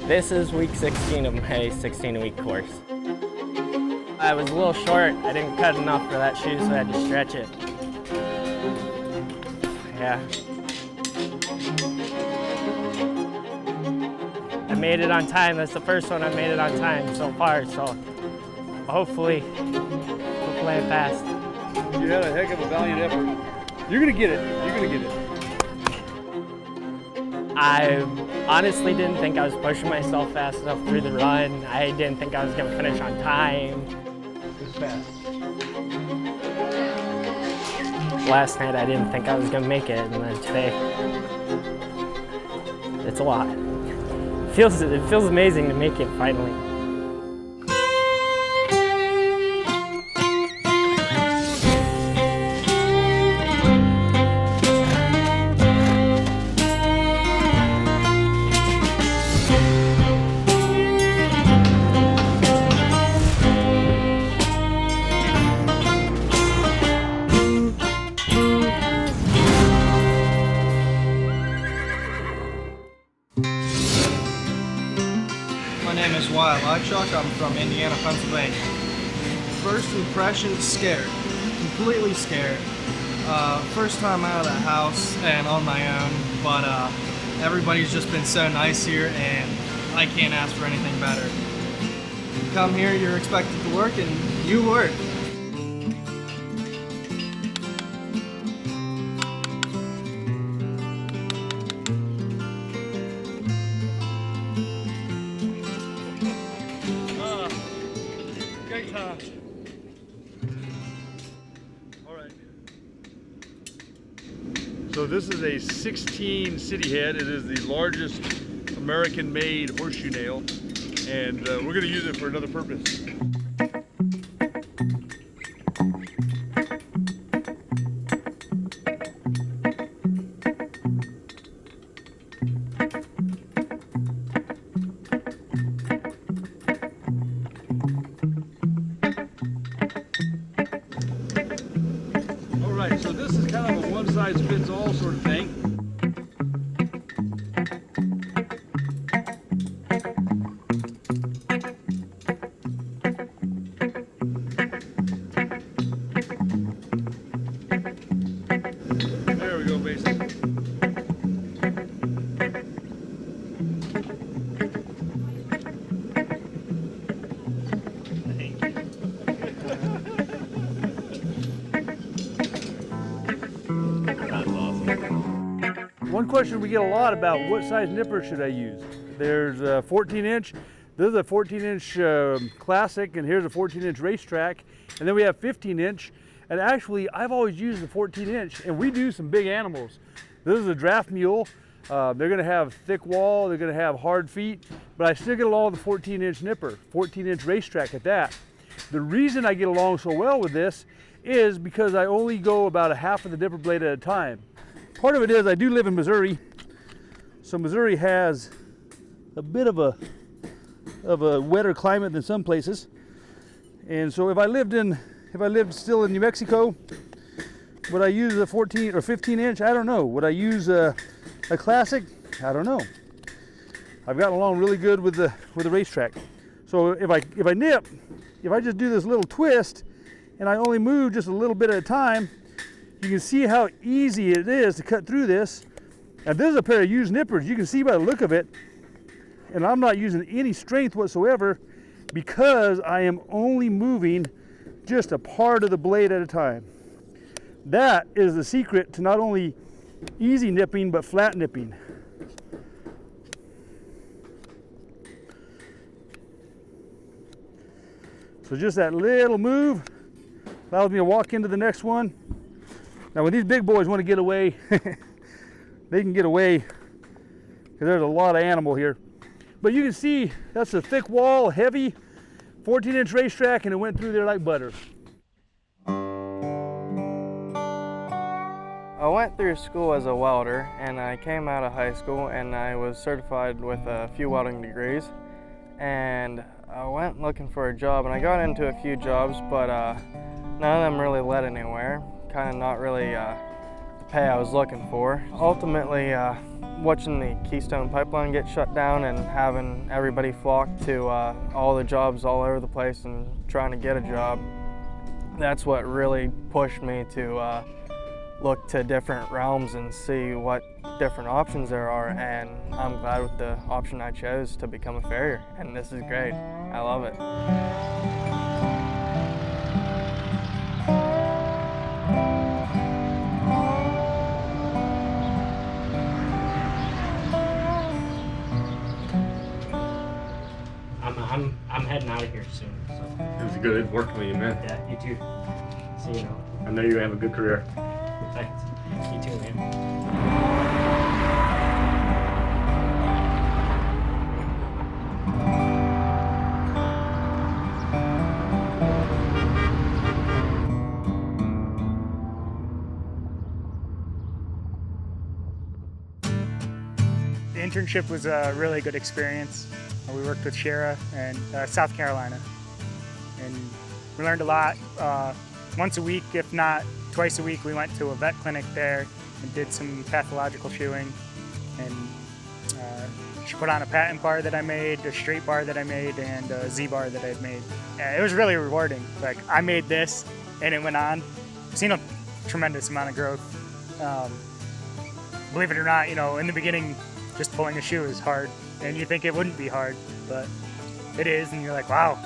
This is week 16 of my 16-week course. I was a little short. I didn't cut enough for that shoe, so I had to stretch it. Yeah. I made it on time. That's the first one I made it on time so far, so hopefully I passed. You had a heck of a valiant effort. You're gonna get it. You're gonna get it. I honestly didn't think I was pushing myself fast enough through the run. I didn't think I was gonna finish on time. It's fast. Last night I didn't think I was gonna make it, and then today, it's a lot. It feels amazing to make it finally. LYCHALK. I'm from Indiana, Pennsylvania. First impression, scared. Completely scared. First time out of the house and on my own, but everybody's just been so nice here and I can't ask for anything better. You come here, you're expected to work and you work. So this is a 16 city head. It is the largest American-made horseshoe nail, and we're going to use it for another purpose. So this is kind of a one-size-fits-all sort of thing. There we go, basically. One question we get a lot about, what size nipper should I use? There's a 14-inch, this is a 14-inch classic, and here's a 14-inch racetrack, and then we have 15-inch, and actually I've always used the 14-inch, and we do some big animals. This is a draft mule. They're going to have thick wall, they're going to have hard feet, but I still get along with the 14-inch nipper, 14-inch racetrack at that. The reason I get along so well with this is because I only go about a half of the nipper blade at a time. Part of it is I do live in Missouri, so Missouri has a bit of a wetter climate than some places, and so if I lived still in New Mexico, would I use a 14 or 15-inch? I don't know. Would I use a classic? I don't know. I've gotten along really good with the racetrack. So if I just do this little twist and I only move just a little bit at a time, you can see how easy it is to cut through this. And this is a pair of used nippers. You can see by the look of it, and I'm not using any strength whatsoever because I am only moving just a part of the blade at a time. That is the secret to not only easy nipping, but flat nipping. So just that little move allows me to walk into the next one. Now when these big boys want to get away, they can get away because there's a lot of animal here. But you can see that's a thick wall, heavy 14-inch racetrack, and it went through there like butter. I went through school as a welder, and I came out of high school and I was certified with a few welding degrees. And I went looking for a job, and I got into a few jobs, but none of them really led anywhere. Kind of not really pay I was looking for. Ultimately, watching the Keystone Pipeline get shut down and having everybody flock to all the jobs all over the place and trying to get a job, that's what really pushed me to look to different realms and see what different options there are, and I'm glad with the option I chose to become a farrier, and this is great. I love it. I'm heading out of here soon. So. It was good working with you, man. Yeah, you too. See you now. I know you're gonna have a good career. Thanks. You too, man. The internship was a really good experience. We worked with Sture in South Carolina, and we learned a lot. Once a week, if not twice a week, we went to a vet clinic there and did some pathological shoeing. And she put on a patent bar that I made, a straight bar that I made, and a Z bar that I had made. It was really rewarding. Like, I made this, and it went on. I've seen a tremendous amount of growth. Believe it or not, in the beginning, just pulling a shoe is hard, and you think it wouldn't be hard, but it is, and you're like, wow,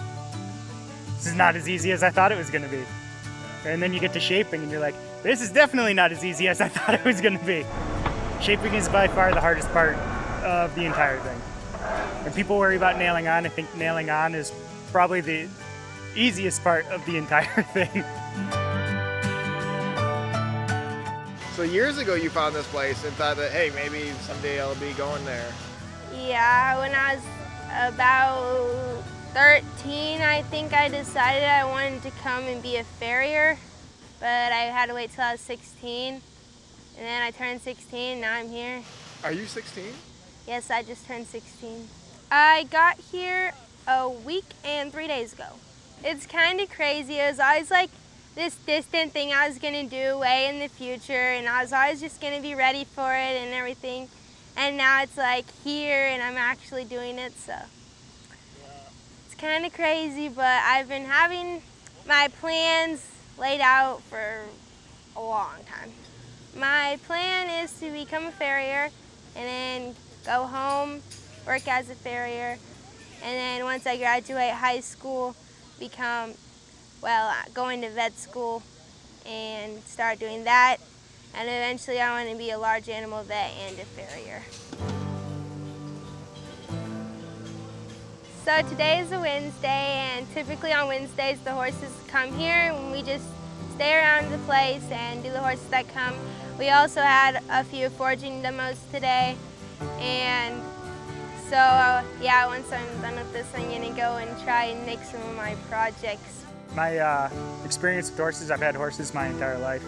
this is not as easy as I thought it was going to be. And then you get to shaping, and you're like, this is definitely not as easy as I thought it was going to be. Shaping is by far the hardest part of the entire thing. When people worry about nailing on, I think nailing on is probably the easiest part of the entire thing. So years ago you found this place and thought that, hey, maybe someday I'll be going there. Yeah, when I was about 13, I think I decided I wanted to come and be a farrier, but I had to wait till I was 16, and then I turned 16, and now I'm here. Are you 16? Yes, I just turned 16. I got here a week and 3 days ago. It's kind of crazy. It was always like this distant thing I was gonna do way in the future, and I was always just gonna be ready for it and everything. And now it's like here, and I'm actually doing it, so. It's kind of crazy, but I've been having my plans laid out for a long time. My plan is to become a farrier, and then go home, work as a farrier, and then once I graduate high school, go into vet school and start doing that. And eventually I want to be a large animal vet and a farrier. So today is a Wednesday, and typically on Wednesdays the horses come here and we just stay around the place and do the horses that come. We also had a few foraging demos today, and so yeah, once I'm done with this, I'm gonna go and try and make some of my projects. My experience with horses, I've had horses my entire life.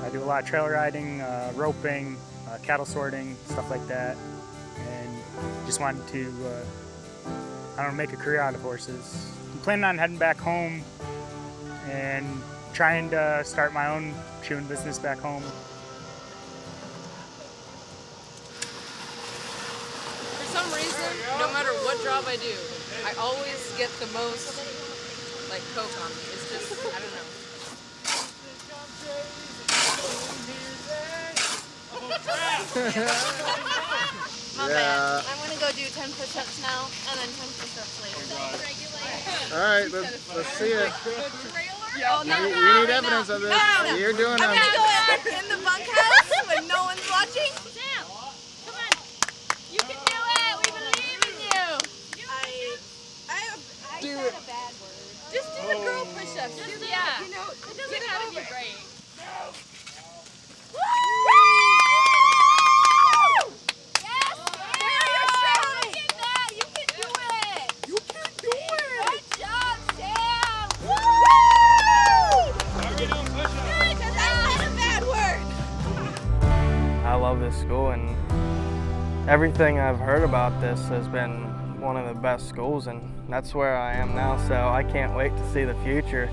I do a lot of trail riding, roping, cattle sorting, stuff like that, and just wanted to, make a career out of horses. I'm planning on heading back home and trying to start my own shoeing business back home. For some reason, no matter what job I do, I always get the most, coke on me. It's just, I don't know. My bad. I'm gonna go do 10 push-ups now, and then 10 push-ups later. All right, let's see it. Oh, no, We need evidence of this. No. You're doing I'm them. gonna go in the bunkhouse when no one's watching. Sam, come on. You can do it. We believe in you. I Do said it. a bad word. Just do the girl push-ups. Yeah. You know, It doesn't have to be great. I love this school, and everything I've heard about this has been one of the best schools, and that's where I am now, so I can't wait to see the future.